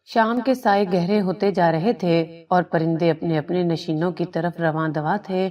شام کے سائے گہرے ہوتے جا رہے تھے اور پرندے اپنے اپنے نشینوں کی طرف رواں دواں تھے۔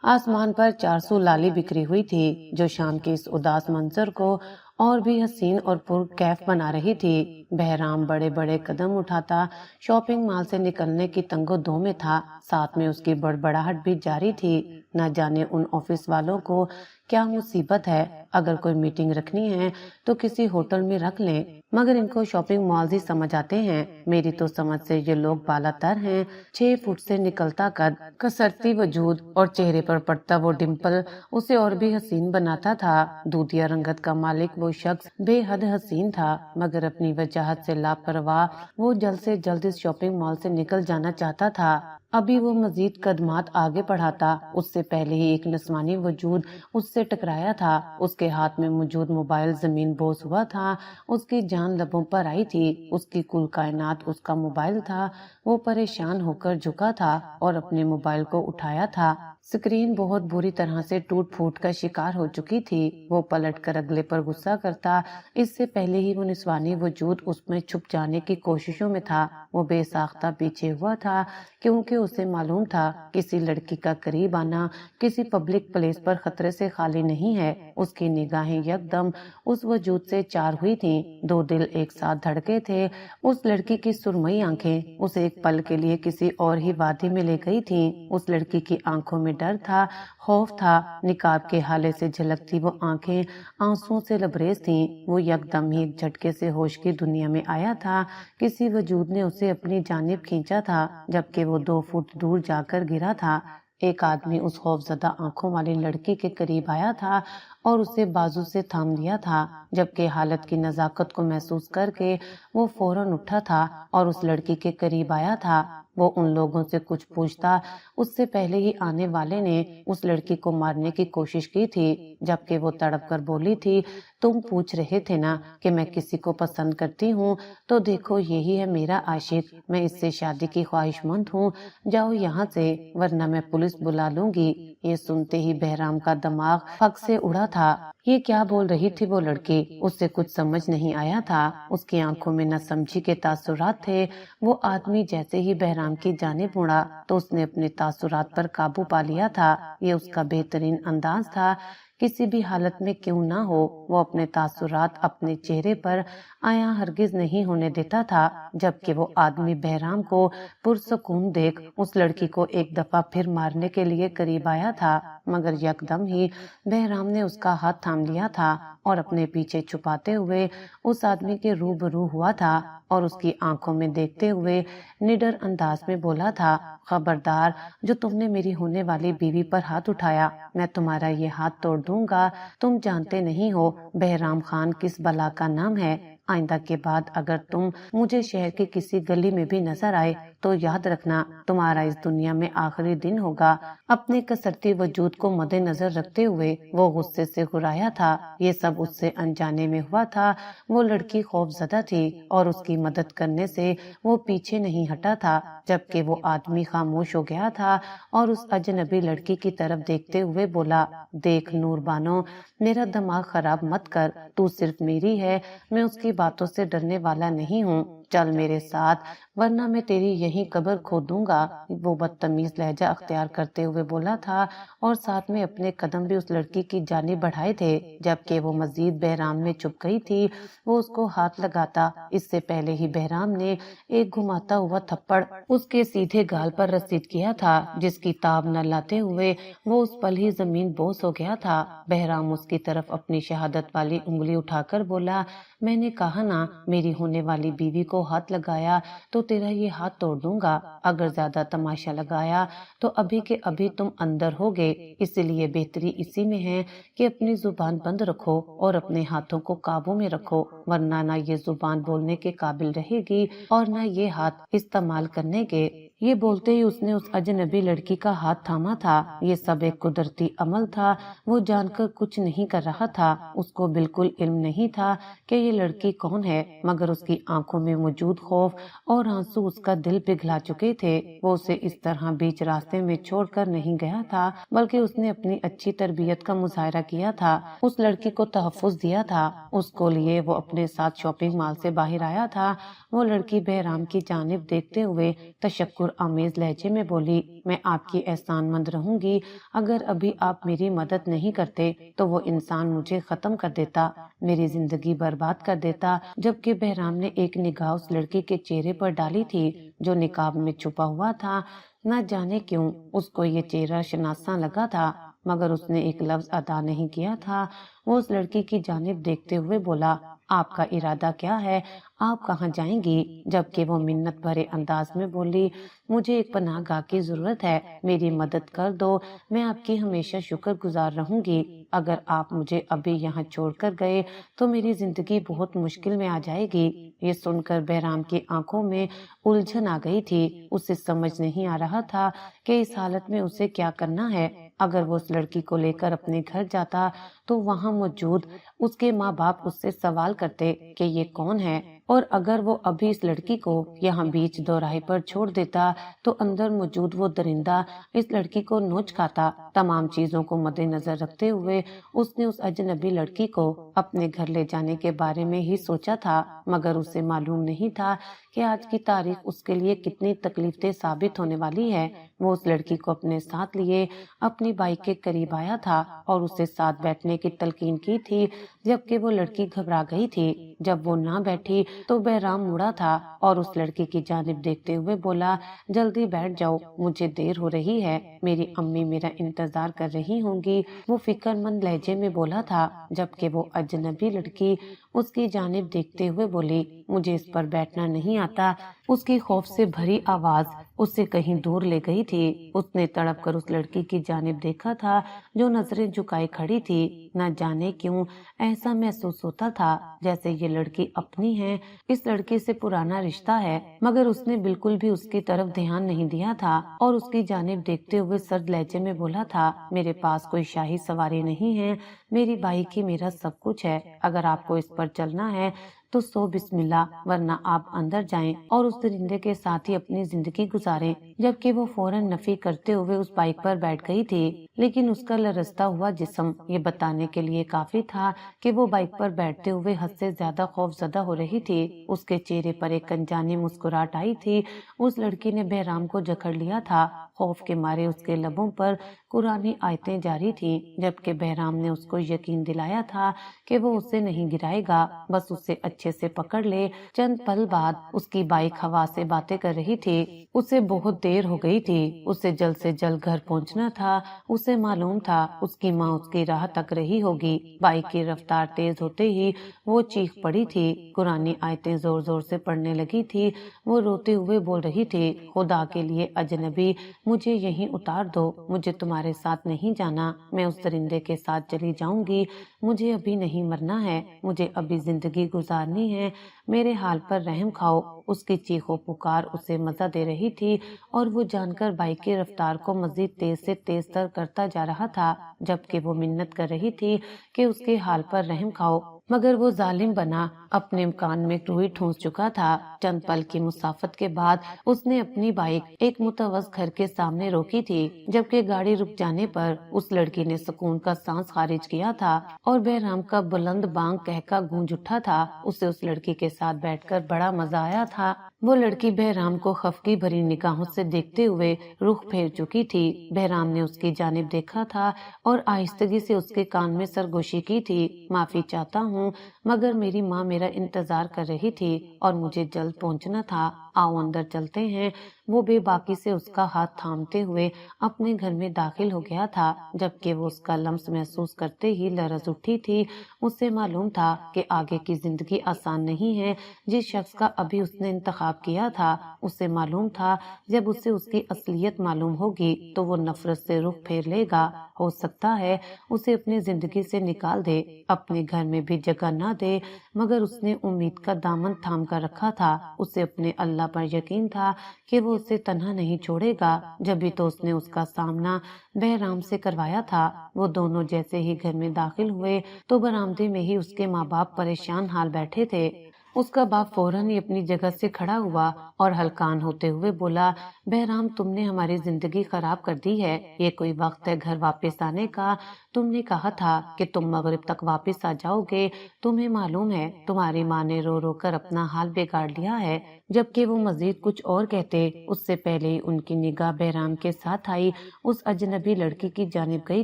آسمان پر 400 لالی بکھری ہوئی تھی جو شام کے اس اداس منظر کو اور بھی حسین اور پرکیف بنا رہی تھی۔ بہرام بڑے بڑے قدم اٹھاتا شاپنگ مال سے نکلنے کی تنگ و دو میں تھا، ساتھ میں اس کی بڑبڑاہٹ بھی جاری تھی۔ نہ جانے ان آفس والوں کو کیا مصیبت ہے، اگر کوئی میٹنگ رکھنی ہے تو کسی ہوٹل میں رکھ لیں، مگر ان کو شاپنگ مالز ہی سمجھ آتے ہیں۔ میری تو سمجھ سے یہ لوگ بالا تر ہیں۔ 6 فٹ سے نکلتا قد، کسرتی وجود اور چہرے پر پڑتا وہ ڈمپل اسے اور بھی حسین بناتا تھا۔ دودھیا رنگت کا مالک وہ شخص بے حد حسین تھا، مگر اپنی وجاہت سے لاپرواہ وہ جلد سے جلد اس شاپنگ مال سے نکل جانا چاہتا تھا۔ ابھی وہ مزید قدمات آگے بڑھاتا، اس سے پہلے ہی ایک نسوانی وجود اس سے ٹکرایا تھا۔ اس کے ہاتھ میں موجود موبائل زمین بوس ہوا تھا، اس کی جان لبوں پر آئی تھی، اس کی کل کائنات اس کا موبائل تھا۔ وہ پریشان ہو کر جھکا تھا اور اپنے موبائل کو اٹھایا تھا۔ سکرین بہت بری طرح سے ٹوٹ پھوٹ کا شکار ہو چکی تھی۔ وہ پلٹ کر اگلے پر غصہ کرتا، اس سے پہلے ہی وہ نسوانی وجود اس میں چھپ جانے کی کوششوں میں تھا۔ وہ بے ساختہ پیچھے ہوا تھا کیونکہ اسے معلوم تھا کسی لڑکی کا قریب آنا کسی پبلک پلیس پر خطرے سے خالی نہیں ہے۔ اس کی نگاہیں یکدم اس وجود سے چار ہوئی تھیں، دو دل ایک ساتھ دھڑکے تھے۔ اس لڑکی کی سرمئی آنکھیں اسے ایک پل کے لیے کسی اور ہی وادی میں لے گئی تھیں۔ اس لڑکی کی آنکھوں میں ڈر تھا، خوف تھا، نقاب کے ہالے سے جھلکتی وہ آنکھیں آنسوؤں سے لبریز تھیں۔ وہ یکدم ہی ایک جھٹکے سے ہوش کی دنیا میں آیا تھا، کسی وجود نے اسے اپنی جانب کھینچا تھا جبکہ وہ 2 فٹ دور جا کر گرا تھا۔ ایک آدمی اس خوفزدہ آنکھوں والی لڑکی کے قریب آیا تھا اور اسے بازو سے تھام لیا تھا، جبکہ حالت کی نزاکت کو محسوس کر کے وہ فوراً اٹھا تھا اور اس لڑکی کے قریب آیا تھا۔ وہ ان لوگوں سے کچھ پوچھتا، اس سے پہلے ہی آنے والے نے اس لڑکی کو مارنے کی کوشش کی تھی، جبکہ وہ تڑپ کر بولی تھی، تم پوچھ رہے تھے نا کہ میں کسی کو پسند کرتی ہوں، تو دیکھو یہی ہے میرا عاشق، میں اس سے شادی کی خواہش مند ہوں، جاؤ یہاں سے ورنہ میں پولیس بلا لوں گی۔ یہ سنتے ہی بہرام کا دماغ پھک سے اڑا تھا۔ یہ کیا بول رہی تھی وہ لڑکی؟ اس سے کچھ سمجھ نہیں آیا تھا۔ اس کی آنکھوں میں نہ سمجھی کے تاثرات تھے۔ وہ آدمی جیسے ہی بہرام کی جانب مڑا تو اس نے اپنے تاثرات پر قابو پا لیا تھا۔ یہ اس کا بہترین انداز تھا، کسی بھی حالت میں کیوں نہ ہو وہ اپنے تاثرات اپنے چہرے پر عیاں ہرگز نہیں ہونے دیتا تھا۔ جبکہ وہ آدمی بہرام کو پرسکون دیکھ اس لڑکی کو ایک دفعہ پھر مارنے کے لیے قریب آیا تھا، مگر یکدم ہی بہرام نے اس کا ہاتھ تھام لیا تھا اور اپنے پیچھے چھپاتے ہوئے اس آدمی کے روبرو ہوا تھا اور اس کی آنکھوں میں دیکھتے ہوئے نڈر انداز میں بولا تھا، خبردار جو تم نے میری ہونے والی بیوی پر ہاتھ اٹھایا، میں تمہارا یہ ہاتھ توڑ دوں گا۔ تم جانتے نہیں ہو بہرام خان کس بلا کا نام ہے۔ آئندہ کے بعد اگر تم مجھے شہر کی کسی گلی میں بھی نظر آئے تو یاد رکھنا تمہارا اس دنیا میں آخری دن ہوگا۔ اپنے کسرتی وجود کو مد نظر رکھتے ہوئے وہ غصے سے گھرایا تھا۔ یہ سب اس سے انجانے میں ہوا تھا۔ وہ لڑکی خوف زدہ تھی اور اس کی مدد کرنے سے وہ پیچھے نہیں ہٹا تھا، جبکہ وہ آدمی خاموش ہو گیا تھا اور اس اجنبی لڑکی کی طرف دیکھتے ہوئے بولا، دیکھ نور بانو، میرا دماغ خراب مت کر، تو صرف میری ہے، میں اس کی باتوں سے ڈرنے والا نہیں ہوں، چل میرے ساتھ ورنہ میں تیری یہیں قبر کھود دوں گا۔ وہ بدتمیز لہجہ اختیار کرتے ہوئے بولا تھا اور ساتھ میں اپنے قدم بھی اس لڑکی کی جانب بڑھائے تھے، جبکہ وہ مزید بہرام میں چھپ گئی تھی۔ وہ اس کو ہاتھ لگاتا، اس سے پہلے ہی بہرام نے ایک گھماتا ہوا تھپڑ اس کے سیدھے گال پر رسید کیا تھا، جس کی تاب نہ لاتے ہوئے وہ اس پل ہی زمین بوس ہو گیا تھا۔ بہرام اس کی طرف اپنی شہادت والی انگلی اٹھا کر بولا، میں نے کہا نا میری ہونے والی بیوی کو ہاتھ لگایا تو تیرا یہ ہاتھ توڑ دوں گا، اگر زیادہ تماشا لگایا تو ابھی کے ابھی تم اندر ہوگے، اس لیے بہتری اسی میں ہے کہ اپنی زبان بند رکھو اور اپنے ہاتھوں کو قابو میں رکھو، ورنہ نہ یہ زبان بولنے کے قابل رہے گی اور نہ یہ ہاتھ استعمال کرنے کے۔ یہ بولتے ہی اس نے اس اجنبی لڑکی کا ہاتھ تھاما تھا۔ یہ سب ایک قدرتی عمل تھا، وہ جان کر کچھ نہیں کر رہا تھا۔ اس کو بالکل علم نہیں تھا کہ یہ لڑکی کون ہے، مگر اس کی آنکھوں میں موجود خوف اور آنسو اس کا دل پگھلا چکے تھے۔ وہ اسے اس طرح بیچ راستے میں چھوڑ کر نہیں گیا تھا، بلکہ اس نے اپنی اچھی تربیت کا مظاہرہ کیا تھا، اس لڑکی کو تحفظ دیا تھا۔ اس کو لیے وہ اپنے ساتھ شاپنگ مال سے باہر آیا تھا۔ وہ لڑکی بہرام کی جانب دیکھتے ہوئے تشکر آمیز لہجے میں بولی، میں آپ کی احسان مند رہوں گی، اگر ابھی آپ میری مدد نہیں کرتے تو وہ انسان مجھے ختم کر دیتا، میری زندگی برباد کر دیتا۔ جبکہ بہرام نے ایک نگاہ اس لڑکی کے چہرے پر ڈالی تھی جو نقاب میں چھپا ہوا تھا۔ نہ جانے کیوں اس کو یہ چہرہ شناسا لگا تھا، مگر اس نے ایک لفظ ادا نہیں کیا تھا۔ وہ اس لڑکی کی جانب دیکھتے ہوئے بولا، آپ کا ارادہ کیا ہے، آپ کہاں جائیں گی؟ جبکہ وہ منت بھرے انداز میں بولی، مجھے ایک پناہ گاہ کی ضرورت ہے، میری مدد کر دو، میں آپ کی ہمیشہ شکر گزار رہوں گی۔ اگر آپ مجھے ابھی یہاں چھوڑ کر گئے تو میری زندگی بہت مشکل میں آ جائے گی۔ یہ سن کر بہرام کی آنکھوں میں الجھن آ گئی تھی۔ اسے سمجھ نہیں آ رہا تھا کہ اس حالت میں اسے کیا کرنا ہے۔ اگر وہ اس لڑکی کو لے کر اپنے گھر جاتا تو وہاں موجود اس کے ماں باپ اس سے سوال کرتے کہ یہ کون ہے، اور اگر وہ ابھی اس لڑکی کو یہاں بیچ دوراہے پر چھوڑ دیتا تو اندر موجود وہ درندہ اس لڑکی کو نوچ کھاتا۔ تمام چیزوں کو مد نظر رکھتے ہوئے اس نے اس اجنبی لڑکی کو اپنے گھر لے جانے کے بارے میں ہی سوچا تھا، مگر اسے معلوم نہیں تھا کہ آج کی تاریخ اس کے لیے کتنی تکلیف دہ ثابت ہونے والی ہے۔ وہ اس لڑکی کو اپنے ساتھ لیے اپنی بائک کے قریب آیا تھا اور اسے ساتھ بیٹھنے کی تلقین کی تھی، جبکہ وہ لڑکی گھبرا گئی تھی۔ جب وہ نہ بیٹھی تو بہرام مڑا تھا اور اس لڑکی کی جانب دیکھتے ہوئے بولا، جلدی بیٹھ جاؤ، مجھے دیر ہو رہی ہے، میری امی میرا انتظار کر رہی ہوں گی۔ وہ فکر مند لہجے میں بولا تھا، جبکہ وہ اجنبی لڑکی اس کی جانب دیکھتے ہوئے بولی، مجھے اس پر بیٹھنا نہیں آتا۔ اس کی خوف سے بھری آواز اسے کہیں دور لے گئی تھی۔ اس نے تڑپ کر اس لڑکی کی جانب دیکھا تھا جو نظریں جھکائے کھڑی تھی۔ نہ جانے کیوں ایسا محسوس ہوتا تھا جیسے یہ لڑکی اپنی ہے، اس لڑکی سے پرانا رشتہ ہے، مگر اس نے بالکل بھی اس کی طرف دھیان نہیں دیا تھا اور اس کی جانب دیکھتے ہوئے سرد لہجے میں بولا تھا، میرے پاس کوئی شاہی سواری نہیں ہے، میری بائک ہی میرا سب کچھ ہے، اگر آپ کو اس پر چلنا ہے تو سو بسم اللہ، ورنہ آپ اندر جائیں اور اس درندے کے ساتھ ہی اپنی زندگی گزاریں۔ جبکہ وہ فوراً نفی کرتے ہوئے اس بائک پر بیٹھ گئی تھی، لیکن اس کا لرزتا ہوا جسم یہ بتانے کے لیے کافی تھا کہ وہ بائک پر بیٹھتے ہوئے حد سے زیادہ خوف زدہ ہو رہی تھی۔ اس کے چہرے پر ایک انجانی مسکراہٹ آئی تھی۔ اس لڑکی نے بہرام کو جکڑ لیا تھا، خوف کے مارے اس کے لبوں پر قرآنی آیتیں جاری تھیں، جبکہ بہرام نے اس کو یقین دلایا تھا کہ وہ اسے نہیں گرائے گا، بس اسے اچھے سے پکڑ لے۔ چند پل بعد اس کی بائک ہوا سے باتیں کر رہی تھی۔ اسے بہت دیر ہو گئی تھی، اسے جلد سے جلد گھر پہنچنا تھا۔ اسے معلوم تھا اس کی ماں اس کی راہ تک رہی ہوگی۔ بائک کی رفتار تیز ہوتے ہی وہ چیخ پڑی تھی، قرآنی آیتیں زور زور سے پڑھنے لگی تھی۔ وہ روتے ہوئے بول رہی تھی، خدا کے لیے اجنبی، مجھے یہیں اتار دو، مجھے تمہارے ساتھ نہیں جانا، میں اس درندے کے ساتھ چلی جاؤں گی، مجھے ابھی نہیں مرنا ہے، مجھے ابھی زندگی گزارنی ہے، میرے حال پر رحم کھاؤ۔ اس کی چیخ و پکار اسے مزہ دے رہی تھی اور وہ جان کر بائک کی رفتار کو مزید تیز سے تیز تر کرتا جا رہا تھا، جبکہ وہ منت کر رہی تھی کہ اس کے حال پر رحم کھاؤ، مگر وہ ظالم بنا اپنے کان میں روئی ٹھونس چکا تھا۔ چند پل کی مسافت کے بعد اس نے اپنی بائک ایک متوسط گھر کے سامنے روکی تھی، جبکہ گاڑی رک جانے پر اس لڑکی نے سکون کا سانس خارج کیا تھا اور بہرام کا بلند بانگ کہکا گونج اٹھا تھا۔ اسے اس لڑکی کے ساتھ بیٹھ کر بڑا مزہ آیا تھا۔ وہ لڑکی بہرام کو خفگی بھری نگاہوں سے دیکھتے ہوئے رخ پھیر چکی تھی۔ بہرام نے اس کی جانب دیکھا تھا اور آہستگی سے اس کے کان میں سرگوشی کی تھی، معافی چاہتا ہوں، مگر میری ماں میرا انتظار کر رہی تھی اور مجھے جلد پہنچنا تھا، آؤ اندر چلتے ہیں۔ وہ بے باکی سے اس کا ہاتھ تھامتے ہوئے اپنے گھر میں داخل ہو گیا تھا، جبکہ وہ اس کا لمس محسوس کرتے ہی لرز اٹھی تھی۔ اسے معلوم تھا کہ آگے کی زندگی آسان نہیں ہے۔ جس شخص کا ابھی اس نے انتخاب کیا تھا، اسے معلوم تھا جب اسے اس کی اصلیت معلوم ہوگی تو وہ نفرت سے رخ پھیر لے گا، ہو سکتا ہے اسے اپنی زندگی سے نکال دے، اپنے گھر میں بھی جگہ نہ دے، مگر اس نے امید کا دامن تھام کر رکھا تھا۔ اسے اپنے اللہ پر یقین تھا کہ وہ اسے تنہا نہیں چھوڑے گا۔ جب بھی تو اس نے اس کا سامنا بہرام سے کروایا تھا۔ وہ دونوں جیسے ہی گھر میں داخل ہوئے تو برآمدے میں ہی اس کے ماں باپ پریشان حال بیٹھے تھے۔ اس کا باپ فوراً ہی اپنی جگہ سے کھڑا ہوا اور ہلکان ہوتے ہوئے بولا، بہرام تم نے ہماری زندگی خراب کر دی ہے، یہ کوئی وقت ہے گھر واپس آنے کا؟ تم نے کہا تھا کہ تم مغرب تک واپس آ جاؤ گے، تمہیں معلوم ہے تمہاری ماں نے رو رو کر اپنا حال بگاڑ لیا ہے۔ جبکہ وہ مزید کچھ اور کہتے اس سے پہلے ہی ان کی نگاہ بہرام کے ساتھ آئی اس اجنبی لڑکی کی جانب گئی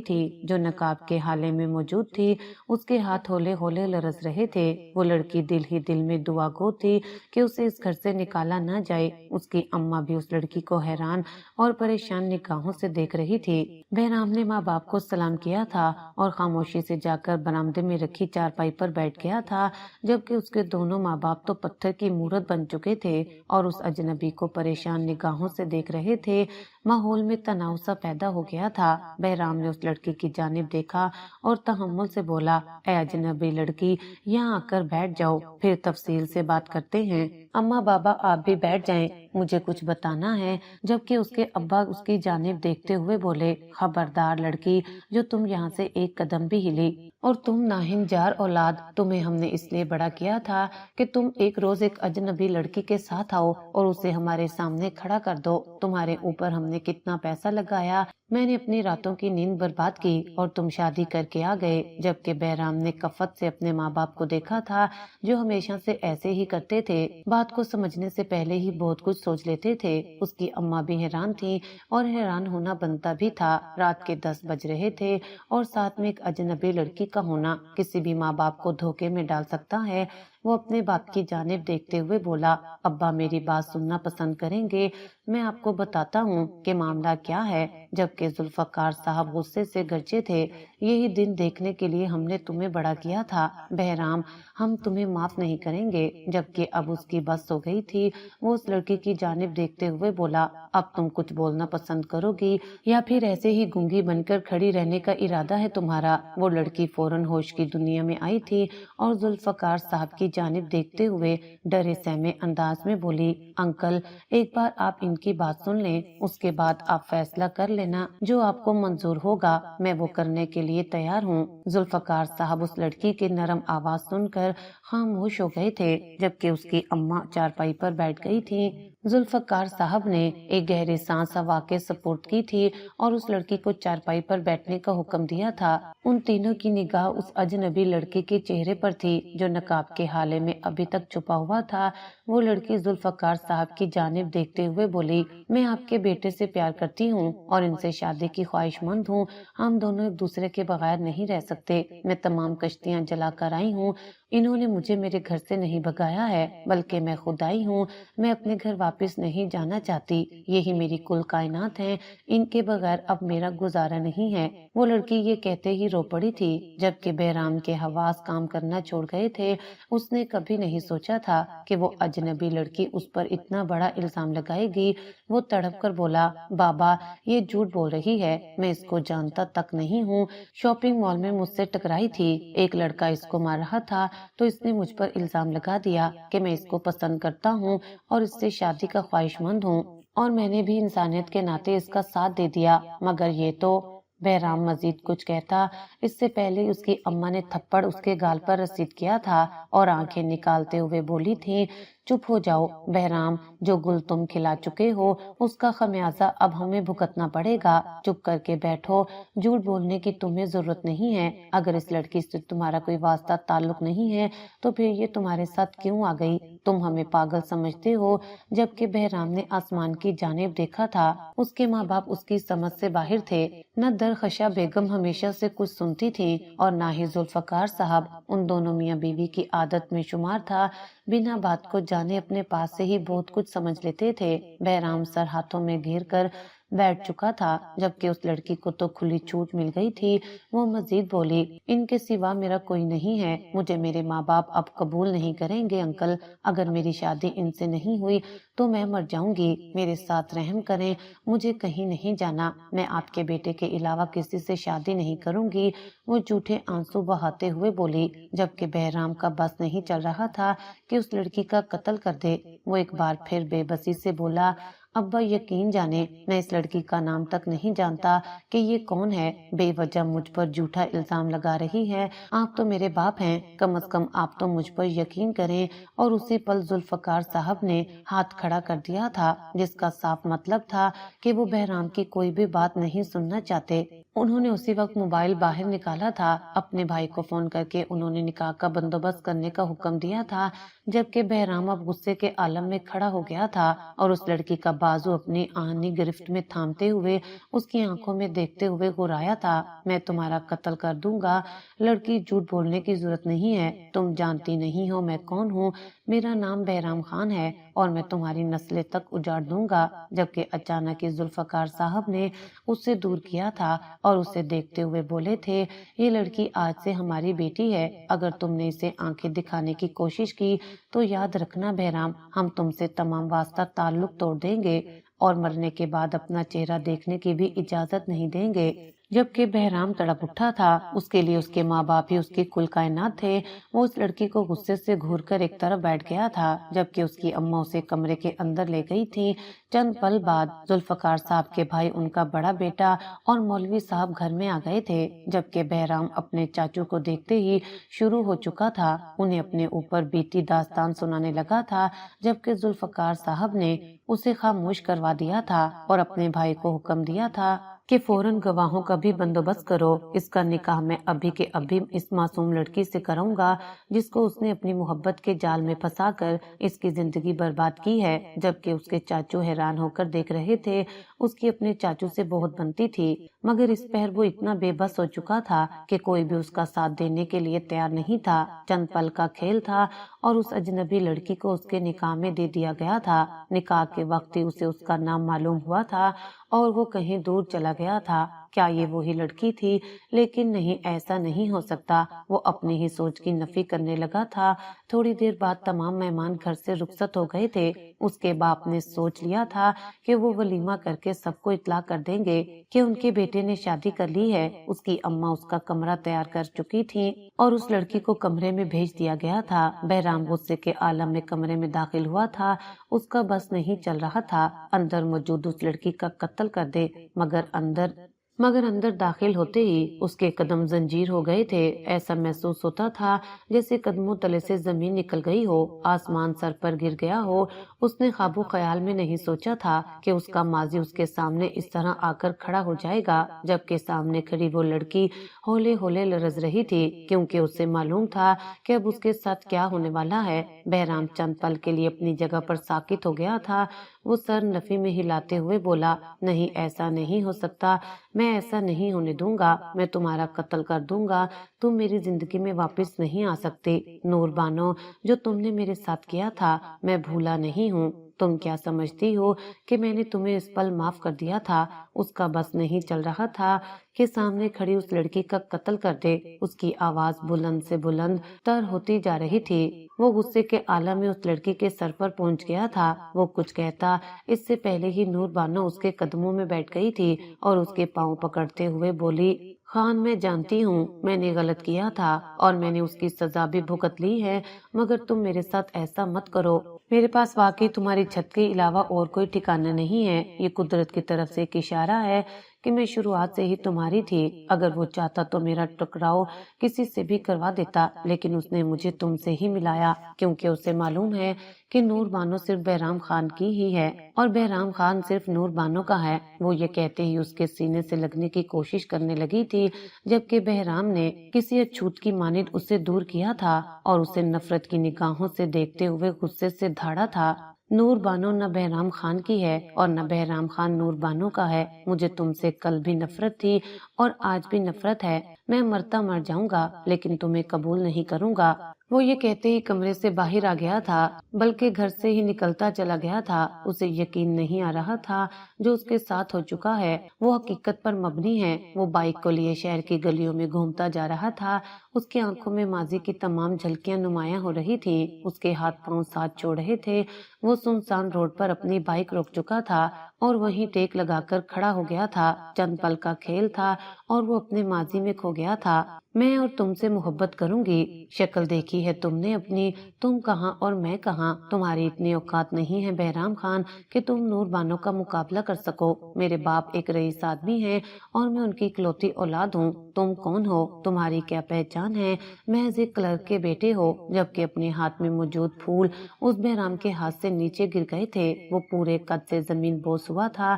تھی جو نقاب کے حالے میں موجود تھی۔ اس کے ہاتھ ہولے ہولے لرز رہے تھے۔ وہ لڑکی دل ہی دل میں دعا گو تھی کہ اسے اس گھر سے نکالا نہ جائے۔ اس کی اماں بھی اس لڑکی کو حیران اور پریشان نگاہوں سے دیکھ رہی تھی۔ بہرام نے ماں باپ کو سلام کیا تھا اور خاموشی سے جا کر برآمدے میں رکھی چارپائی پر بیٹھ گیا تھا، جبکہ اس کے دونوں ماں باپ تو پتھر کی مورت بن چکے تھے اور اس اجنبی کو پریشان نگاہوں سے دیکھ رہے تھے۔ ماحول میں تناؤ سا پیدا ہو گیا تھا۔ بہرام نے اس لڑکی کی جانب دیکھا اور تحمل سے بولا، اے اجنبی لڑکی، یہاں آ کر بیٹھ جاؤ، پھر تفصیل سے بات کرتے ہیں۔ اماں بابا آپ بھی بیٹھ جائیں، مجھے کچھ بتانا ہے۔ جبکہ اس کے ابا اس کی جانب دیکھتے ہوئے بولے، خبردار لڑکی، جو تم یہاں سے ایک قدم بھی ہلی اور تم ناہنجار اولاد، تمہیں ہم نے اس لیے بڑا کیا تھا کہ تم ایک روز ایک اجنبی لڑکی کے ساتھ آؤ اور اسے ہمارے سامنے کھڑا کر دو۔ تمہارے اوپر ہم نے کتنا پیسہ لگایا، میں نے اپنی راتوں کی نیند برباد کی اور تم شادی کر کے آ گئے۔ جبکہ بہرام نے کفت سے اپنے ماں باپ کو دیکھا تھا جو ہمیشہ سے ایسے ہی کرتے تھے، بات کو سمجھنے سے پہلے ہی بہت کچھ سوچ لیتے تھے۔ اس کی اماں بھی حیران تھی اور حیران ہونا بنتا بھی تھا۔ رات کے 10 بج رہے تھے اور ساتھ میں ایک اجنبی لڑکی کا ہونا کسی بھی ماں باپ کو دھوکے میں ڈال سکتا ہے۔ وہ اپنے باپ کی جانب دیکھتے ہوئے بولا، ابا میری بات سننا پسند کریں گے؟ میں آپ کو بتاتا ہوں کہ معاملہ کیا ہے۔ جبکہ ذوالفقار صاحب غصے سے گرجے تھے، یہی دن دیکھنے کے لیے ہم نے تمہیں بڑا کیا تھا بہرام، ہم تمہیں معاف نہیں کریں گے۔ جبکہ اب اس کی بس ہو گئی تھی، وہ اس لڑکی کی جانب دیکھتے ہوئے بولا، اب تم کچھ بولنا پسند کرو گی یا پھر ایسے ہی گونگی بن کر کھڑی رہنے کا ارادہ ہے تمہارا؟ وہ لڑکی فوراً ہوش کی دنیا میں آئی تھی اور ذوالفقار صاحب کی جانب دیکھتے ہوئے ڈرے سہمے انداز میں بولی، انکل ایک بار آپ ان کی بات سن لیں، اس کے بعد آپ فیصلہ کر لینا، جو آپ کو منظور ہوگا میں وہ کرنے کے لیے تیار ہوں۔ ذوالفقار صاحب اس لڑکی کی نرم آواز سن کر خاموش ہو گئے تھے، جبکہ اس کی اماں چارپائی پر بیٹھ گئی تھی۔ ذوالفقار صاحب نے ایک گہری سانس ہوا کے سپرد کی تھی اور اس لڑکی کو چارپائی پر بیٹھنے کا حکم دیا تھا۔ ان تینوں کی نگاہ اس اجنبی لڑکی کے چہرے پر تھی جو نقاب کے حالے میں ابھی تک چھپا ہوا تھا۔ وہ لڑکی ذوالفقار صاحب کی جانب دیکھتے ہوئے بولی، میں آپ کے بیٹے سے پیار کرتی ہوں اور ان سے شادی کی خواہش مند ہوں، ہم دونوں ایک دوسرے کے بغیر نہیں رہ سکتے۔ میں تمام کشتیاں جلا کر آئی ہوں، انہوں نے مجھے میرے گھر سے نہیں بھگایا ہے بلکہ میں خود آئی ہوں، میں اپنے گھر واپس نہیں جانا چاہتی، یہی میری کل کائنات ہے، ان کے بغیر اب میرا گزارا نہیں ہے۔ وہ لڑکی یہ کہتے ہی رو پڑی تھی۔ جبکہ بہرام کے حواس کام کرنا چھوڑ گئے تھے، اس نے کبھی نہیں سوچا تھا کہ وہ اجنبی لڑکی اس پر اتنا بڑا الزام لگائے گی۔ وہ تڑپ کر بولا، بابا یہ جھوٹ بول رہی ہے، میں اس کو جانتا تک نہیں ہوں، شاپنگ مال میں مجھ سے ٹکرائی تھی، ایک لڑکا اس کو مار رہا تھا تو اس نے مجھ پر الزام لگا دیا کہ میں اس کو پسند کرتا ہوں اور اس سے شادی کا خواہش مند ہوں، اور میں نے بھی انسانیت کے ناطے اس کا ساتھ دے دیا، مگر یہ تو۔ بہرام مزید کچھ کہتا اس سے پہلے اس کی اماں نے تھپڑ اس کے گال پر رسید کیا تھا اور آنکھیں نکالتے ہوئے بولی تھی، چپ ہو جاؤ بہرام، جو گل تم کھلا چکے ہو اس کا خمیازہ اب ہمیں بھگتنا پڑے گا، چپ کر کے بیٹھو، جھوٹ بولنے کی تمہیں ضرورت نہیں ہے، اگر اس لڑکی سے تمہارا کوئی واسطہ تعلق نہیں ہے تو پھر یہ تمہارے ساتھ کیوں آ گئی؟ تم ہمیں پاگل سمجھتے ہو؟ جبکہ بہرام نے آسمان کی جانب دیکھا تھا، اس کے ماں باپ اس کی سمجھ سے باہر تھے، نہ درخشاں بیگم ہمیشہ سے کچھ سنتی تھی اور نہ ہی ذوالفقار صاحب، ان دونوں میاں بیوی کی عادت میں شمار تھا بنا بات کو جانے اپنے پاس سے ہی بہت کچھ سمجھ لیتے تھے۔ بہرام سر ہاتھوں میں گھیر کر بیٹھ چکا تھا، جبکہ اس لڑکی کو تو کھلی چھوٹ مل گئی تھی۔ وہ مزید بولی، ان کے سوا میرا کوئی نہیں ہے، مجھے میرے ماں باپ اب قبول نہیں کریں گے انکل، اگر میری شادی ان سے نہیں ہوئی تو میں مر جاؤں گی، میرے ساتھ رحم کریں، مجھے کہیں نہیں جانا، میں آپ کے بیٹے کے علاوہ کسی سے شادی نہیں کروں گی۔ وہ جھوٹے آنسو بہاتے ہوئے بولی، جبکہ بہرام کا بس نہیں چل رہا تھا کہ اس لڑکی کا قتل کر دے۔ وہ ایک بار پھر بے بسی سے بولا، ابا یقین جانے میں اس لڑکی کا نام تک نہیں جانتا کہ یہ کون ہے، بے وجہ مجھ پر جھوٹا الزام لگا رہی ہے، آپ تو میرے باپ ہیں، کم از کم آپ تو مجھ پر یقین کریں۔ اور اسی پل ذوالفقار صاحب نے ہاتھ کھڑا کر دیا تھا، جس کا صاف مطلب تھا کہ وہ بہرام کی کوئی بھی بات نہیں سننا چاہتے۔ انہوں نے اسی وقت موبائل باہر نکالا تھا، اپنے بھائی کو فون کر کے انہوں نے نکاح کا بندوبست کرنے کا حکم دیا تھا، جبکہ بہرام اب غصے کے عالم میں کھڑا ہو گیا تھا اور اس لڑکی کا بازو اپنی آہنی گرفت میں تھامتے ہوئے اس کی آنکھوں میں دیکھتے ہوئے غرایا تھا، میں تمہارا قتل کر دوں گا۔ لڑکی، جھوٹ بولنے کی ضرورت نہیں ہے، تم جانتی نہیں ہو میں کون ہوں، میرا نام بہرام خان ہے اور میں تمہاری نسلیں تک اجاڑ دوں گا۔ جبکہ اچانک ہی ذوالفقار صاحب نے اسے دور کیا تھا اور اسے دیکھتے ہوئے بولے تھے، یہ لڑکی آج سے ہماری بیٹی ہے، اگر تم نے اسے آنکھیں دکھانے کی کوشش کی تو یاد رکھنا بہرام، ہم تم سے تمام واسطہ تعلق توڑ دیں گے اور مرنے کے بعد اپنا چہرہ دیکھنے کی بھی اجازت نہیں دیں گے۔ جبکہ بہرام تڑپ اٹھا تھا، اس کے لیے اس کے ماں باپ ہی اس کی کل کائنات تھے۔ وہ اس لڑکی کو غصے سے گھور کر ایک طرف بیٹھ گیا تھا، جبکہ اس کی اماں اسے کمرے کے اندر لے گئی تھی۔ چند پل بعد ذوالفقار صاحب کے بھائی، ان کا بڑا بیٹا اور مولوی صاحب گھر میں آ گئے تھے، جبکہ بہرام اپنے چاچو کو دیکھتے ہی شروع ہو چکا تھا، انہیں اپنے اوپر بیتی داستان سنانے لگا تھا، جبکہ ذوالفقار صاحب نے اسے خاموش کروا دیا تھا اور اپنے بھائی کو حکم دیا تھا کہ فوراً گواہوں کا بھی بندوبست کرو، اس کا نکاح میں ابھی کے ابھی اس معصوم لڑکی سے کروں گا جس کو اس نے اپنی محبت کے جال میں پھنسا کر اس کی زندگی برباد کی ہے۔ جبکہ اس کے چاچو حیران ہو کر دیکھ رہے تھے، اس کی اپنے چاچو سے بہت بنتی تھی، مگر اس پہر وہ اتنا بے بس ہو چکا تھا کہ کوئی بھی اس کا ساتھ دینے کے لیے تیار نہیں تھا۔ چند پل کا کھیل تھا اور اس اجنبی لڑکی کو اس کے نکاح میں دے دیا گیا تھا۔ نکاح کے وقت ہی اسے اس کا نام معلوم ہوا تھا اور وہ کہیں دور چلا گیا تھا۔ کیا یہ وہی لڑکی تھی؟ لیکن نہیں، ایسا نہیں ہو سکتا، وہ اپنی ہی سوچ کی نفی کرنے لگا تھا۔ تھوڑی دیر بعد تمام مہمان گھر سے رخصت ہو گئے تھے۔ اس کے باپ نے سوچ لیا تھا کہ وہ ولیمہ کر کے سب کو اطلاع کر دیں گے کہ ان کے بیٹے نے شادی کر لی ہے۔ اس کی اماں اس کا کمرہ تیار کر چکی تھی اور اس لڑکی کو کمرے میں بھیج دیا گیا تھا۔ بہرام غصے کے عالم میں کمرے میں داخل ہوا تھا، اس کا بس نہیں چل رہا تھا اندر موجود اس لڑکی کا قتل کر دے، مگر اندر داخل ہوتے ہی اس کے قدم زنجیر ہو گئے تھے۔ ایسا محسوس ہوتا تھا جیسے قدموں تلے سے زمین نکل گئی ہو، آسمان سر پر گر گیا ہو۔ اس نے خواب و خیال میں نہیں سوچا تھا کہ اس کا ماضی اس کے سامنے اس طرح آ کر کھڑا ہو جائے گا، جبکہ سامنے کھڑی وہ لڑکی ہولے ہولے لرز رہی تھی، کیونکہ اسے معلوم تھا کہ اب اس کے ساتھ کیا ہونے والا ہے۔ بہرام چند پل کے لیے اپنی جگہ پر ساکت ہو گیا تھا۔ وہ سر نفی میں ہلاتے ہوئے بولا، نہیں، ایسا نہیں ہو سکتا، میں ایسا نہیں ہونے دوں گا، میں تمہارا قتل کر دوں گا، تم میری زندگی میں واپس نہیں آ سکتے۔ نور بانو، جو تم نے میرے ساتھ کیا تھا میں بھولا نہیں ہوں، تم کیا سمجھتی ہو کہ میں نے تمہیں اس پل معاف کر دیا تھا؟ اس کا بس نہیں چل رہا تھا کہ سامنے کھڑی اس لڑکی کا قتل کر دے۔ اس کی آواز بلند سے بلند تر ہوتی جا رہی تھی، وہ غصے کے عالم میں اس لڑکی کے سر پر پہنچ گیا تھا۔ وہ کچھ کہتا اس سے پہلے ہی نور بانو اس کے قدموں میں بیٹھ گئی تھی اور اس کے پاؤں پکڑتے ہوئے بولی، خان، میں جانتی ہوں میں نے غلط کیا تھا اور میں نے اس کی سزا بھی بھگت لی ہے، مگر تم میرے ساتھ ایسا مت کرو۔ میرے پاس واقعی تمہاری چھت کے علاوہ اور کوئی ٹھکانہ نہیں ہے، یہ قدرت کی طرف سے ایک اشارہ ہے کہ میں شروعات سے ہی تمہاری تھی۔ اگر وہ چاہتا تو میرا ٹکراؤ کسی سے بھی کروا دیتا، لیکن اس نے مجھے تم سے ہی ملایا، کیونکہ اسے معلوم ہے کہ نور بانو صرف بہرام خان کی ہی ہے اور بہرام خان صرف نور بانو کا ہے۔ وہ یہ کہتے ہی اس کے سینے سے لگنے کی کوشش کرنے لگی تھی، جبکہ بہرام نے کسی اچھوت کی مانند اسے دور کیا تھا اور اسے نفرت کی نگاہوں سے دیکھتے ہوئے غصے سے دھاڑا تھا۔ نور بانو نہ بہرام خان کی ہے اور نہ بہرام خان نور بانو کا ہے۔ مجھے تم سے کل بھی نفرت تھی اور آج بھی نفرت ہے۔ میں مرتا مر جاؤں گا لیکن تمہیں قبول نہیں کروں گا۔ وہ یہ کہتے ہی کمرے سے باہر آ گیا تھا، بلکہ گھر سے ہی نکلتا چلا گیا تھا۔ اسے یقین نہیں آ رہا تھا جو اس کے ساتھ ہو چکا ہے وہ حقیقت پر مبنی ہے۔ وہ بائک کو لیے شہر کی گلیوں میں گھومتا جا رہا تھا۔ اس کی آنکھوں میں ماضی کی تمام جھلکیاں نمایاں ہو رہی تھیں۔ اس کے ہاتھ پاؤں ساتھ چھوڑ رہے تھے۔ وہ سنسان روڈ پر اپنی بائک روک چکا تھا اور وہیں ٹیک لگا کر کھڑا ہو گیا تھا۔ چند پل کا کھیل تھا اور وہ اپنے ماضی میں کھو گیا تھا۔ میں اور تم سے محبت کروں گی، شکل دیکھی ہے تم نے اپنی، تم کہاں اور میں کہاں۔ تمہاری اتنی اوقات نہیں ہے بہرام خان کہ تم نور بانو کا مقابلہ کر سکو۔ میرے باپ ایک رئیس آدمی ہے اور میں ان کی اکلوتی اولاد ہوں۔ تم کون ہو؟ تمہاری کیا پہچان ہے؟ محض ایک کلرک کے بیٹے ہو، جبکہ اپنے ہاتھ میں موجود پھول اس بہرام کے ہاتھ سے نیچے گر گئے تھے۔ وہ پورے قد سے زمین بوس ہوا تھا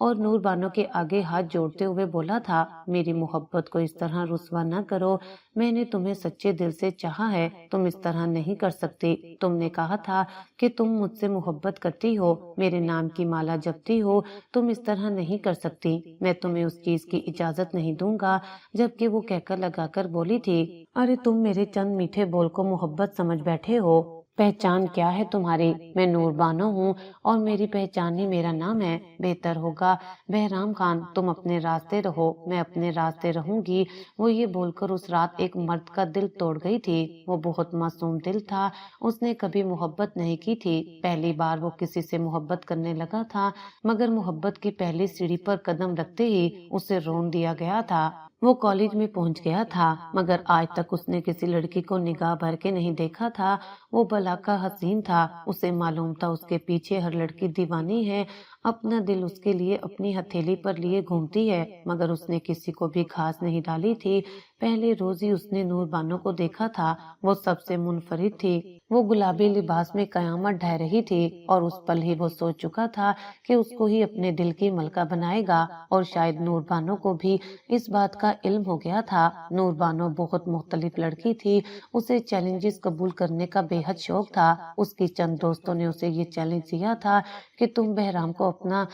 اور نور بانو کے آگے ہاتھ جوڑتے ہوئے بولا تھا، میری محبت کو اس طرح رسوا نہ کرو، میں نے تمہیں سچے دل سے چاہا ہے، تم اس طرح نہیں کر سکتی۔ تم نے کہا تھا کہ تم مجھ سے محبت کرتی ہو، میرے نام کی مالا جپتی ہو، تم اس طرح نہیں کر سکتی، میں تمہیں اس چیز کی اجازت نہیں دوں گا۔ جبکہ وہ کہکر لگا کر بولی تھی، ارے تم میرے چند میٹھے بول کو محبت سمجھ بیٹھے ہو؟ پہچان کیا ہے تمہاری؟ میں نور بانو ہوں اور میری پہچان ہی میرا نام ہے۔ بہتر ہوگا بہرام خان تم اپنے راستے رہو، میں اپنے راستے رہوں گی۔ وہ یہ بول کر اس رات ایک مرد کا دل توڑ گئی تھی۔ وہ بہت معصوم دل تھا، اس نے کبھی محبت نہیں کی تھی۔ پہلی بار وہ کسی سے محبت کرنے لگا تھا، مگر محبت کی پہلی سیڑھی پر قدم رکھتے ہی اسے رون دیا گیا تھا۔ وہ کالج میں پہنچ گیا تھا، مگر آج تک اس نے کسی لڑکی کو نگاہ بھر کے نہیں دیکھا تھا۔ وہ بلا کا حسین تھا، اسے معلوم تھا اس کے پیچھے ہر لڑکی دیوانی ہے، اپنا دل اس کے لیے اپنی ہتھیلی پر لیے گھومتی ہے، مگر اس نے کسی کو بھی گھاس نہیں ڈالی تھی۔ پہلے روز ہی اس نے نور بانو کو دیکھا تھا، وہ سب سے منفرد تھی۔ وہ گلابی لباس میں قیامت ڈھہ رہی تھی اور اس پل ہی وہ سوچ چکا تھا کہ اس کو ہی اپنے دل کی ملکہ بنائے گا، اور شاید نور بانو کو بھی اس بات کا علم ہو گیا تھا۔ نور بانو بہت مختلف لڑکی تھی، اسے چیلنجز قبول کرنے کا بے حد شوق تھا۔ اس کی چند دوستوں نے اسے یہ چیلنج دیا تھا کہ تم بہرام کو اپنا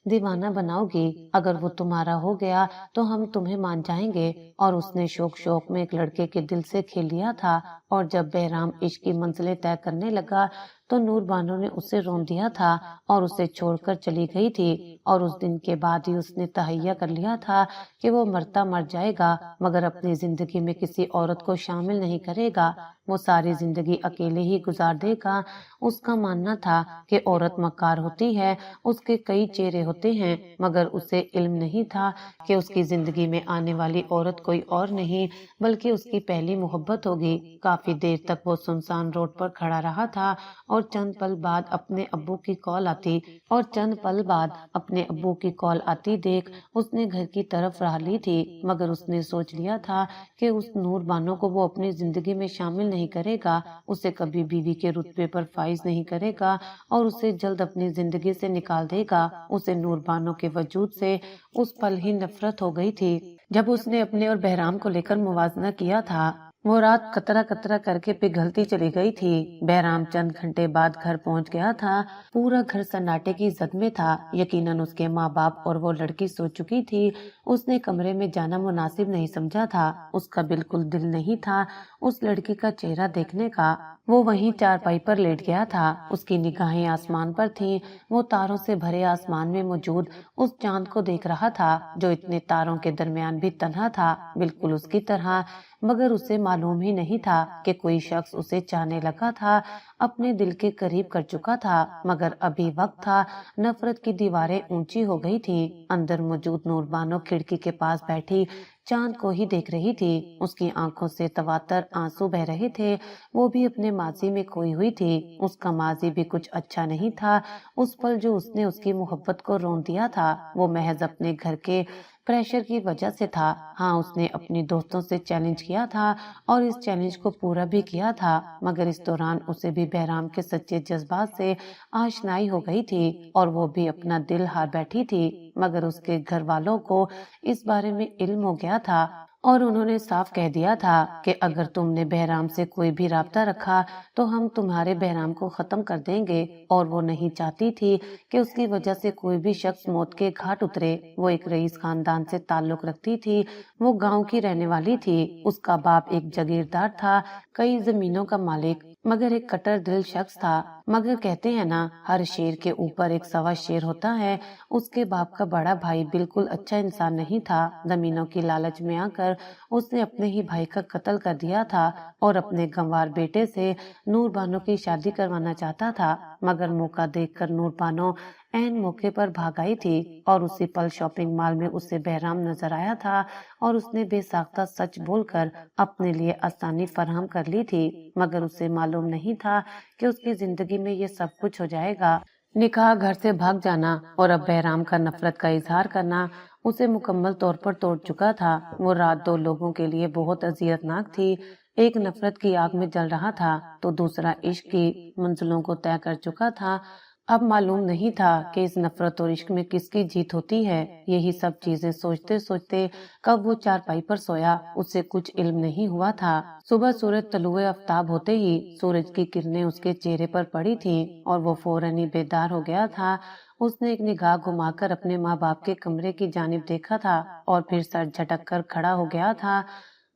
دیوانہ بناؤ گی، اگر وہ تمہارا ہو گیا تو ہم تمہیں مان جائیں گے، اور اس نے شوق میں ایک لڑکے کے دل سے کھیل لیا تھا، اور جب بہرام عشق کی منزلیں طے کرنے لگا تو نور بانو نے اسے رون دیا تھا اور اسے چھوڑ کر چلی گئی تھی، اور اس دن کے بعد ہی اس نے تہیہ کر لیا تھا کہ وہ مرتا مر جائے گا مگر اپنی زندگی میں کسی عورت کو شامل نہیں کرے گا، وہ ساری زندگی اکیلے ہی گزار دے گا۔ اس کا ماننا تھا کہ عورت مکار ہوتی ہے، اس کے کئی چہرے ہوتے ہیں، مگر اسے علم نہیں تھا کہ اس کی زندگی میں آنے والی عورت کوئی اور نہیں بلکہ اس کی پہلی محبت ہوگی۔ کافی دیر تک وہ سنسان روڈ پر کھڑا رہا تھا اور چند پل بعد اپنے ابو کی کال آتی دیکھ اس نے گھر کی طرف راہ لی تھی، مگر اس نے سوچ لیا تھا کہ اس نور بانو کو وہ اپنی زندگی میں شامل نہیں کرے گا، اسے کبھی بیوی کے رتبے پر فائز نہیں کرے گا اور اسے جلد اپنی زندگی سے نکال دے گا۔ اسے نور بانو کے وجود سے اس پل ہی نفرت ہو گئی تھی جب اس نے اپنے اور بہرام کو لے کر موازنہ کیا تھا۔ وہ رات قطرہ قطرہ کر کے پگھلتی چلی گئی تھی۔ بہرام چند گھنٹے بعد گھر پہنچ گیا تھا، پورا گھر سناٹے کی زد میں تھا، یقیناً اس کے ماں باپ اور وہ لڑکی سو چکی تھی۔ اس نے کمرے میں جانا مناسب نہیں سمجھا تھا، اس کا بالکل دل نہیں تھا اس لڑکی کا چہرہ دیکھنے کا۔ وہ وہیں چارپائی پر لیٹ گیا تھا، اس کی نگاہیں آسمان پر تھیں، وہ تاروں سے بھرے آسمان میں موجود اس چاند کو دیکھ رہا تھا جو اتنے تاروں کے درمیان بھی تنہا تھا، بالکل اس کی طرح، مگر اسے معلوم ہی نہیں تھا کہ کوئی شخص اسے چاہنے لگا تھا، اپنے دل کے قریب کر چکا تھا، مگر ابھی وقت تھا۔ نفرت کی دیواریں اونچی ہو گئی تھیں۔ اندر موجود نور بانو کھڑکی کے پاس بیٹھی چاند کو ہی دیکھ رہی تھی، اس کی آنکھوں سے تواتر آنسو بہ رہے تھے، وہ بھی اپنے ماضی میں کھوئی ہوئی تھی، اس کا ماضی بھی کچھ اچھا نہیں تھا۔ اس پل جو اس نے اس کی محبت کو رون دیا تھا وہ محض اپنے گھر کے پریشر کی وجہ سے تھا۔ ہاں اس نے اپنی دوستوں سے چیلنج کیا تھا اور اس چیلنج کو پورا بھی کیا تھا، مگر اس دوران اسے بھی بہرام کے سچے جذبات سے آشنائی ہو گئی تھی اور وہ بھی اپنا دل ہار بیٹھی تھی، مگر اس کے گھر والوں کو اس بارے میں علم ہو گیا تھا اور انہوں نے صاف کہہ دیا تھا کہ اگر تم نے بہرام سے کوئی بھی رابطہ رکھا تو ہم تمہارے بہرام کو ختم کر دیں گے، اور وہ نہیں چاہتی تھی کہ اس کی وجہ سے کوئی بھی شخص موت کے گھاٹ اترے۔ وہ ایک رئیس خاندان سے تعلق رکھتی تھی، وہ گاؤں کی رہنے والی تھی، اس کا باپ ایک جاگیردار تھا، کئی زمینوں کا مالک، مگر ایک کٹر دل شخص تھا۔ مگر کہتے ہیں نا، ہر شیر کے اوپر ایک سوا شیر ہوتا ہے۔ اس کے باپ کا بڑا بھائی بالکل اچھا انسان نہیں تھا، زمینوں کی لالچ میں آ کر اس نے اپنے ہی بھائی کا قتل کر دیا تھا اور اپنے گنوار بیٹے سے نور بانو کی شادی کروانا چاہتا تھا، مگر موقع دیکھ کر نور بانو عین موقع پر بھاگ آئی تھی، اور اسی پل شاپنگ مال میں اسے بہرام نظر آیا تھا اور اس نے بے ساختہ سچ بول کر اپنے لیے آسانی فراہم کر لی تھی، مگر اسے معلوم نہیں تھا کہ اس کی زندگی میں یہ سب کچھ ہو جائے گا۔ نکاح، گھر سے بھاگ جانا اور اب بہرام کا نفرت کا اظہار کرنا اسے مکمل طور پر توڑ چکا تھا۔ وہ رات دو لوگوں کے لیے بہت اذیت ناک تھی، ایک نفرت کی آگ میں جل رہا تھا تو دوسرا عشق کی منزلوں کو طے کر چکا تھا۔ اب معلوم نہیں تھا کہ اس نفرت اور عشق میں کس کی جیت ہوتی ہے۔ یہی سب چیزیں سوچتے سوچتے کب وہ چارپائی پر سویا، اسے کچھ علم نہیں ہوا تھا۔ صبح سورج طلوع آفتاب ہوتے ہی سورج کی کرنیں اس کے چہرے پر پڑی تھیں اور وہ فوراً ہی بیدار ہو گیا تھا۔ اس نے ایک نگاہ گھما کر اپنے ماں باپ کے کمرے کی جانب دیکھا تھا اور پھر سر جھٹک کر کھڑا ہو گیا تھا۔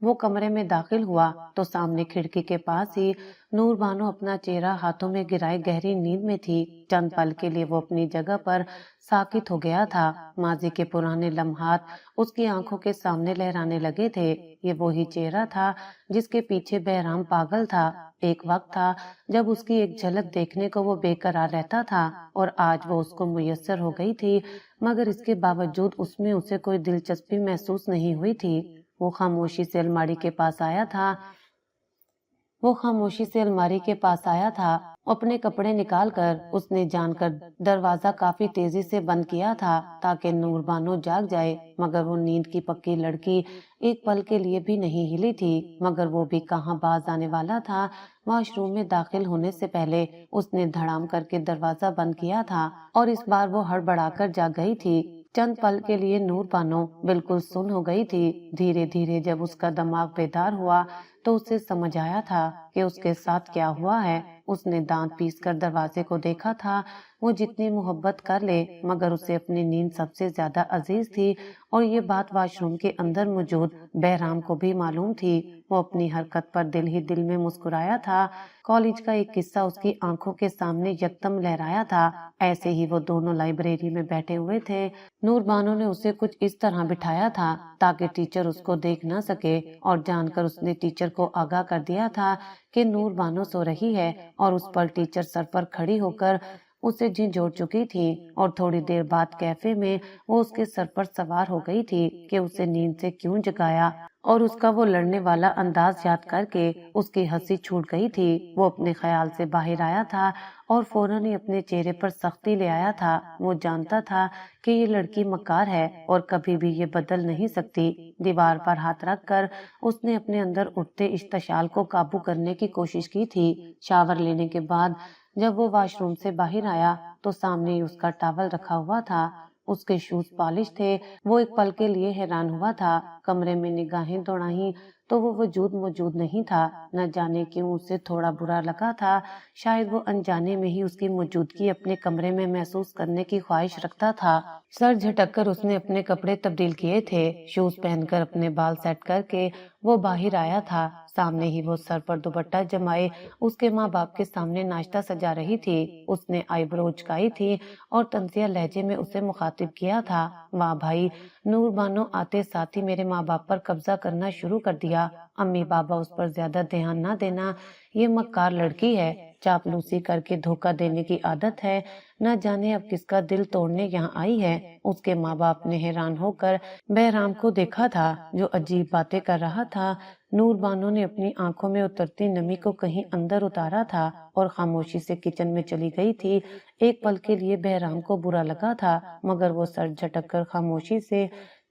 وہ کمرے میں داخل ہوا تو سامنے کھڑکی کے پاس ہی نور بانو اپنا چہرہ ہاتھوں میں گرائے گہری نیند میں تھی۔ چند پل کے لیے وہ اپنی جگہ پر ساکت ہو گیا تھا۔ ماضی کے پرانے لمحات اس کی آنکھوں کے سامنے لہرانے لگے تھے۔ یہ وہی چہرہ تھا جس کے پیچھے بہرام پاگل تھا۔ ایک وقت تھا جب اس کی ایک جھلک دیکھنے کو وہ بے قرار رہتا تھا اور آج وہ اس کو میسر ہو گئی تھی، مگر اس کے باوجود اس میں اسے کوئی دلچسپی محسوس نہیں ہوئی تھی۔ وہ خاموشی سے الماری کے پاس آیا تھا، اپنے کپڑے نکال کر اس نے جان کر دروازہ کافی تیزی سے بند کیا تھا تاکہ نور بانو جاگ جائے، مگر وہ نیند کی پکی لڑکی ایک پل کے لیے بھی نہیں ہلی تھی۔ مگر وہ بھی کہاں باز آنے والا تھا۔ واش روم میں داخل ہونے سے پہلے اس نے دھڑام کر کے دروازہ بند کیا تھا اور اس بار وہ ہڑبڑا کر جاگ گئی تھی۔ چند پل کے لیے نور بانو بالکل سن ہو گئی تھی۔ دھیرے دھیرے جب اس کا دماغ بیدار ہوا تو اسے سمجھ آیا تھا کہ اس کے ساتھ کیا ہوا ہے۔ اس نے دانت پیس کر دروازے کو دیکھا تھا۔ وہ جتنی محبت کر لے مگر اسے اپنی نیند سب سے زیادہ عزیز تھی، اور یہ بات واش روم کے اندر موجود بہرام کو بھی معلوم تھی۔ وہ اپنی حرکت پر دل ہی دل میں مسکرایا تھا۔ کالج کا ایک قصہ اس کی آنکھوں کے سامنے یکدم لہرایا تھا۔ ایسے ہی وہ دونوں لائبریری میں بیٹھے ہوئے تھے۔ نور بانو نے اسے کچھ اس طرح بٹھایا تھا تاکہ ٹیچر اس کو دیکھ نہ سکے، اور جان کر اس نے ٹیچر کو آگاہ کر دیا تھا کہ نور بانو سو رہی ہے، اور اس پر ٹیچر سر پر کھڑی ہو کر اسے جھنجھوڑ چکی تھی، اور تھوڑی دیر بعد کیفے میں وہ اس کے سر پر سوار ہو گئی تھی کہ اسے نیند سے کیوں جگایا، اور اس کا وہ لڑنے والا انداز یاد کر کے اس کی ہنسی چھوٹ گئی تھی۔ وہ اپنے خیال سے باہر آیا تھا اور فوراً ہی اپنے چہرے پر سختی لے آیا تھا۔ وہ جانتا تھا کہ یہ لڑکی مکار ہے اور کبھی بھی یہ بدل نہیں سکتی۔ دیوار پر ہاتھ رکھ کر اس نے اپنے اندر اٹھتے اشتعال کو قابو کرنے کی کوشش کی تھی۔ شاور لینے کے بعد جب وہ واش روم سے باہر آیا تو سامنے ہی اس کا ٹاول رکھا ہوا تھا، اس کے شوز پالش تھے۔ وہ ایک پل کے لیے حیران ہوا تھا، کمرے میں نگاہیں دوڑائیں تو وہ وجود موجود نہیں تھا۔ نہ جانے کیوں اسے تھوڑا برا لگا تھا، شاید وہ انجانے میں ہی اس کی موجودگی اپنے کمرے میں محسوس کرنے کی خواہش رکھتا تھا۔ سر جھٹک کر اس نے اپنے کپڑے تبدیل کیے تھے، شوز پہن کر اپنے بال سیٹ کر کے وہ باہر آیا تھا۔ سامنے ہی وہ سر پر دوپٹہ جمائے اس کے ماں باپ کے سامنے ناشتہ سجا رہی تھی۔ اس نے آئی برو اچکائی تھی اور طنزیہ لہجے میں اسے مخاطب کیا تھا، واہ بھائی، نور بانو آتے ساتھ ہی میرے ماں باپ پر قبضہ کرنا شروع کر دیا۔ امی بابا اس پر زیادہ دھیان نہ دینا، یہ مکار لڑکی ہے، چاپلوسی کر کے دھوکہ دینے کی عادت ہے، نہ جانے اب کس کا دل توڑنے یہاں آئی ہے۔ اس کے ماں باپ نے حیران ہو کر بہرام کو دیکھا تھا جو عجیب باتیں کر رہا تھا۔ نور بانو نے اپنی آنکھوں میں اترتی نمی کو کہیں اندر اتارا تھا اور خاموشی سے کچن میں چلی گئی تھی۔ ایک پل کے لیے بہرام کو برا لگا تھا، مگر وہ سر جھٹک کر خاموشی سے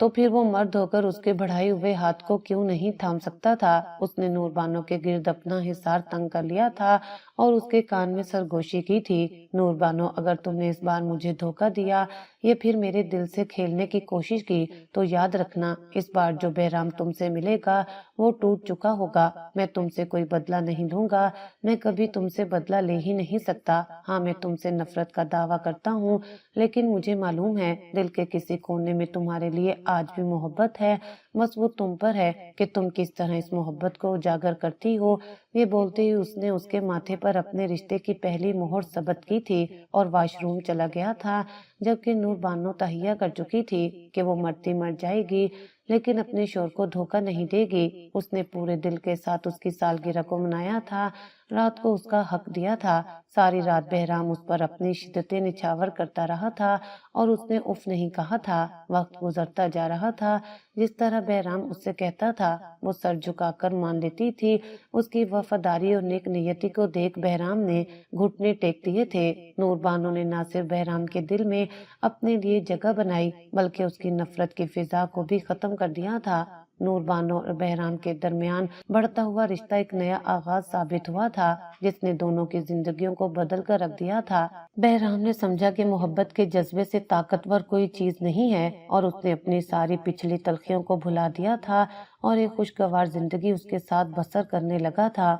تو پھر وہ مرد ہو کر اس کے بڑھائے ہوئے ہاتھ کو کیوں نہیں تھام سکتا تھا؟ اس نے نور بانو کے گرد اپنا حصار تنگ کر لیا تھا اور اس کے کان میں سرگوشی کی تھی۔ نور بانو، اگر تم نے اس بار مجھے دھوکہ دیا یا پھر میرے دل سے کھیلنے کی کوشش کی تو یاد رکھنا، اس بار جو بہرام تم سے ملے گا وہ ٹوٹ چکا ہوگا۔ میں تم سے کوئی بدلہ نہیں لوں گا، میں کبھی تم سے بدلہ لے ہی نہیں سکتا۔ ہاں، میں تم سے نفرت کا دعویٰ کرتا ہوں، لیکن مجھے معلوم ہے دل کے کسی کونے میں تمہارے لیے آج بھی محبت ہے، بس وہ تم پر ہے کہ تم کس طرح اس محبت کو اجاگر کرتی ہو۔ یہ بولتے ہی اس نے اس کے ماتھے پر اپنے رشتے کی پہلی مہر ثبت کی تھی اور واش روم چلا گیا تھا، جبکہ نور بانو تہیا کر چکی تھی کہ وہ مرتی مر جائے گی لیکن اپنے شوہر کو دھوکہ نہیں دے گی۔ اس نے پورے دل کے ساتھ اس کی سالگرہ کو منایا تھا، رات کو اس کا حق دیا تھا۔ ساری رات بہرام اس پر اپنی شدتیں نچھاور کرتا رہا تھا اور اس نے اف نہیں کہا تھا۔ وقت گزرتا جا رہا تھا، جس طرح بہرام اس سے کہتا تھا وہ سر جھکا کر مان لیتی تھی۔ اس کی وفاداری اور نیک نیتی کو دیکھ بہرام نے گھٹنے ٹیک دیے تھے۔ نور بانو نے نہ صرف بہرام کے دل میں اپنے لیے جگہ بنائی بلکہ اس کی نفرت کی فضا کو بھی ختم کر دیا تھا۔ نور بانو اور بہرام کے درمیان بڑھتا ہوا رشتہ ایک نیا آغاز ثابت ہوا تھا جس نے دونوں کی زندگیوں کو بدل کر رکھ دیا تھا۔ بہرام نے سمجھا کہ محبت کے جذبے سے طاقتور کوئی چیز نہیں ہے اور اس نے اپنی ساری پچھلی تلخیوں کو بھلا دیا تھا اور ایک خوشگوار زندگی اس کے ساتھ بسر کرنے لگا تھا۔